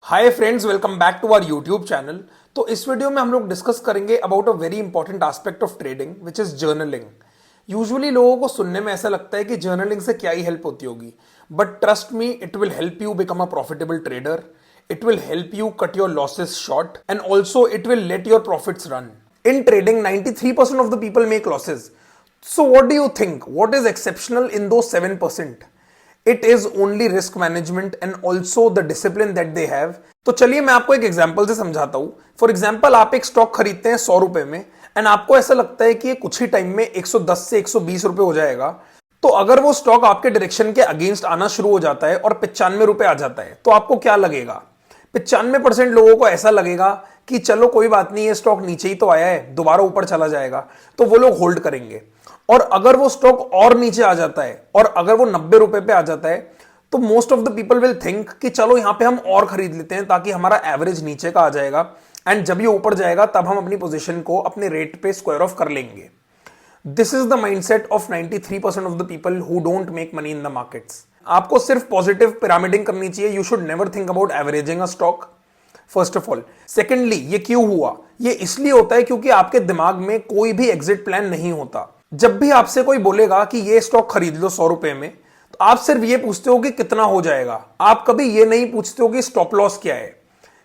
Hi friends, welcome back to our YouTube channel. तो इस video में हम लोग डिस्कस करेंगे about a very important aspect of trading which is journaling. Usually लोगों को सुनने में ऐसा लगता है कि जर्नलिंग से क्या ही हेल्प होती होगी, but trust me, it will help you become a profitable trader. It will help you cut your losses short and also it will let your profits run. In trading 93% of the people make losses. So what do you think? What is exceptional in those 7%? It is only risk management and also the discipline that they have. तो चलिए मैं आपको एक example से समझाता हूं। For example, आप एक स्टॉक खरीदते हैं 100 रुपए में एंड आपको ऐसा लगता है कि ये कुछ ही टाइम में 110 से 120 रुपए हो जाएगा। तो अगर वो स्टॉक आपके डायरेक्शन के अगेंस्ट आना शुरू हो जाता है और 95 रुपए आ जाता है, तो आपको क्या लगेगा? 95% लोगों को ऐसा लगेगा कि चलो कोई बात नहीं, ये स्टॉक नीचे ही तो आया है, दोबारा ऊपर चला जाएगा, तो वो लोग होल्ड करेंगे। और अगर वो स्टॉक और नीचे आ जाता है और अगर वो 90 रुपए पे आ जाता है, तो most of the people will think कि चलो यहां पे हम और खरीद लेते हैं ताकि हमारा एवरेज नीचे का आ जाएगा एंड जब ये ऊपर जाएगा तब हम अपनी पोजीशन को अपने रेट पे स्क्वायर ऑफ कर लेंगे। This is the mindset of 93% of the people who don't make money in the markets. आपको सिर्फ पॉजिटिव पिरामिडिंग करनी चाहिए। You should never think about averaging a stock, first of all. Secondly, ये क्यों हुआ? ये इसलिए होता है क्योंकि आपके दिमाग में कोई भी एग्जिट प्लान नहीं होता। जब भी आपसे कोई बोलेगा कि ये स्टॉक खरीद लो 100 रुपए में, तो आप सिर्फ ये पूछते हो कि कितना हो जाएगा। आप कभी ये नहीं पूछते हो कि स्टॉप लॉस क्या है,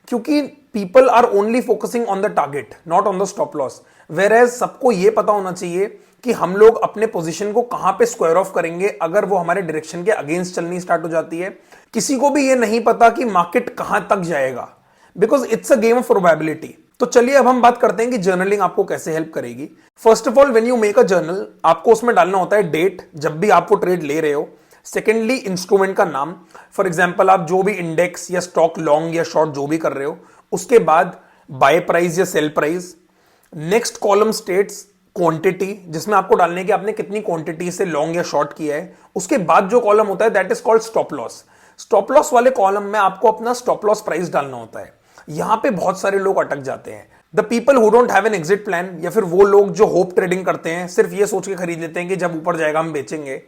क्योंकि people are only focusing on the target, not on the stop loss. Whereas सबको ये पता होना चाहिए कि हम लोग अपने पोजीशन को कहां पे स्क्वायर ऑफ करेंगे अगर वो हमारे डायरेक्शन के अगेंस्ट चलनी स्टार्ट हो जाती है। किसी को भी ये नहीं पता कि मार्केट कहां तक जाएगा, because it's a game of probability. तो चलिए अब हम बात करते हैं कि जर्नलिंग आपको कैसे हेल्प करेगी। First of all, when you make a journal, आपको उसमें डालना होता है डेट जब भी आप वो ट्रेड ले रहे हो। सेकेंडली, इंस्ट्रूमेंट का नाम। फॉर एग्जांपल, आप जो भी इंडेक्स या स्टॉक लॉन्ग या शॉर्ट जो भी कर रहे हो, उसके बाद बाय प्राइस या sale price. Next column states quantity, जिसमें आपको डालने की आपने कितनी क्वांटिटी से लॉन्ग या शॉर्ट किया है। उसके बाद जो कॉलम होता है that is called stop loss. Stop loss वाले कॉलम में आपको अपना स्टॉप लॉस प्राइस डालना होता है। यहां पे बहुत सारे लोग अटक जाते हैं। The people who don't have an exit plan, या फिर वो लोग जो होप ट्रेडिंग करते हैं, सिर्फ ये सोच के खरीद लेते हैं कि जब ऊपर जाएगा हम बेचेंगे,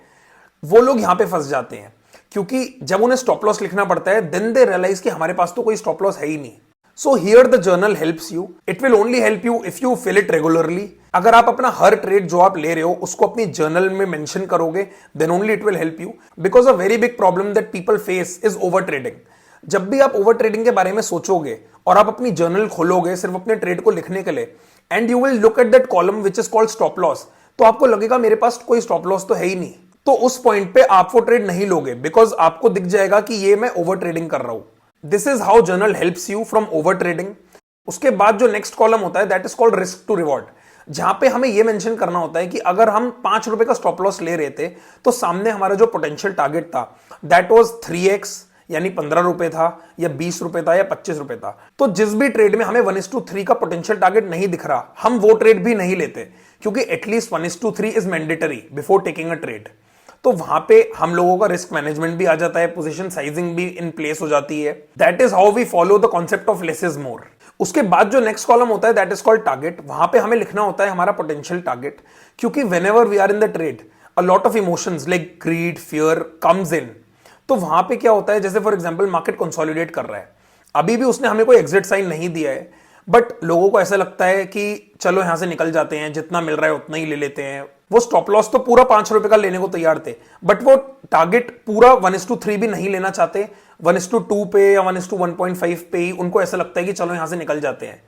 वो लोग यहां पे फंस जाते हैं। क्योंकि जब उन्हें स्टॉप लॉस लिखना पड़ता है, देन दे रियलाइज कि हमारे पास तो कोई स्टॉप लॉस है ही नहीं। So here the journal helps you. It will only help you if you fill it regularly. अगर आप अपना हर ट्रेड जो आप ले रहे हो उसको अपनी जर्नल में मेंशन करोगे, then only it will help you. Because a very big problem that people face is over trading. जब भी आप ओवर ट्रेडिंग के बारे में सोचोगे और आप अपनी जर्नल खोलोगे सिर्फ अपने ट्रेड को लिखने के लिए, and you will look at that column which is called stop loss, तो आपको लगेगा मेरे पास कोई स्टॉप लॉस तो है ही नहीं। तो उस पॉइंट पे आप वो ट्रेड नहीं लोगे, बिकॉज आपको दिख जाएगा कि ये मैं ओवर ट्रेडिंग कर रहा हूं। This is how journal helps you from over trading. उसके बाद जो नेक्स्ट कॉलम होता है that is called risk to reward, जहां पे हमें यह मेंशन करना होता है कि अगर हम 5 रुपए का स्टॉप लॉस ले रहे थे, तो सामने हमारा जो पोटेंशियल टारगेट था दैट वाज 3x, यानी 15 रुपए था, या 20 रुपए था, या 25 रुपए था। तो जिस भी ट्रेड में हमें 1:3 का पोटेंशियल टारगेट नहीं दिख रहा, हम वो ट्रेड भी नहीं लेते, क्योंकि at least 1:3 is mandatory before taking a trade. तो वहां पे हम लोगों का रिस्क मैनेजमेंट भी आ जाता है, पोजीशन साइजिंग भी इन प्लेस हो जाती है। That is how we follow the concept of less is more. उसके बाद जो नेक्स्ट कॉलम होता है दैट इज कॉल्ड टारगेट। वहां पे हमें लिखना होता है हमारा पोटेंशियल टारगेट, क्योंकि whenever we are in the trade, a lot of emotions like greed, fear comes in. तो वहां पे क्या होता है, जैसे फॉर एग्जांपल मार्केट कंसोलिडेट कर रहा है, अभी भी उसने हमें कोई एग्जिट साइन नहीं दिया है, बट लोगों को ऐसा लगता है कि चलो यहां से निकल जाते हैं, जितना मिल रहा है उतना ही ले लेते हैं। वो स्टॉप लॉस तो पूरा 5 रुपए का लेने को तैयार थे, बट वो टारगेट पूरा 1:3 भी नहीं लेना चाहते। 1:2 पे या 1:1.5 पे ही उनको ऐसा लगता है कि चलो यहां से निकल जाते हैं।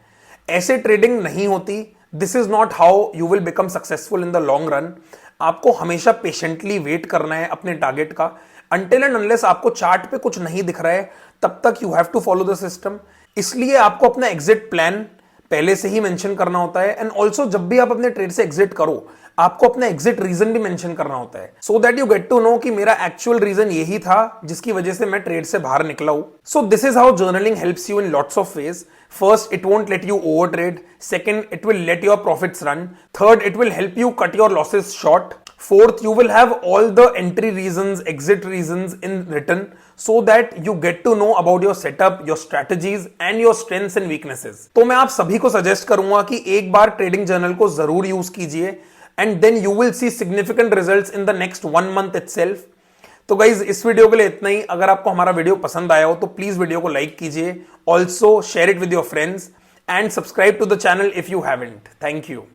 ऐसे ट्रेडिंग नहीं होती। This is not how you will become successful in the long run. आपको हमेशा पेशेंटली वेट करना है अपने टारगेट का। अनटिल एंड अनलेस आपको चार्ट पे कुछ नहीं दिख रहा है, तब तक you have to follow the system. इसलिए आपको अपना एग्जिट प्लान पहले से ही मेंशन करना होता है। एंड ऑल्सो जब भी आप अपने ट्रेड से एग्जिट करो, आपको अपना एग्जिट रीजन भी मेंशन करना होता है, so that you get to know कि मेरा एक्चुअल रीजन यही था जिसकी वजह से मैं ट्रेड से बाहर निकला हूं। So this is how journaling helps you in lots of ways. First, it won't let you over trade. Second, it will let your profits run. Third, it will help you cut your losses short. Fourth, you will have all the entry reasons, exit reasons in written, so that you get to know about your setup, your strategies and your strengths and weaknesses. तो मैं आप सभी को suggest करूंगा कि एक बार trading journal को जरूर यूज कीजिए, and then you will see significant results in the next 1 month itself. तो गाइज इस वीडियो के लिए इतना ही। अगर आपको हमारा वीडियो पसंद आया हो तो प्लीज वीडियो को लाइक कीजिए, also share it with your friends and subscribe to the channel if you haven't. Thank you.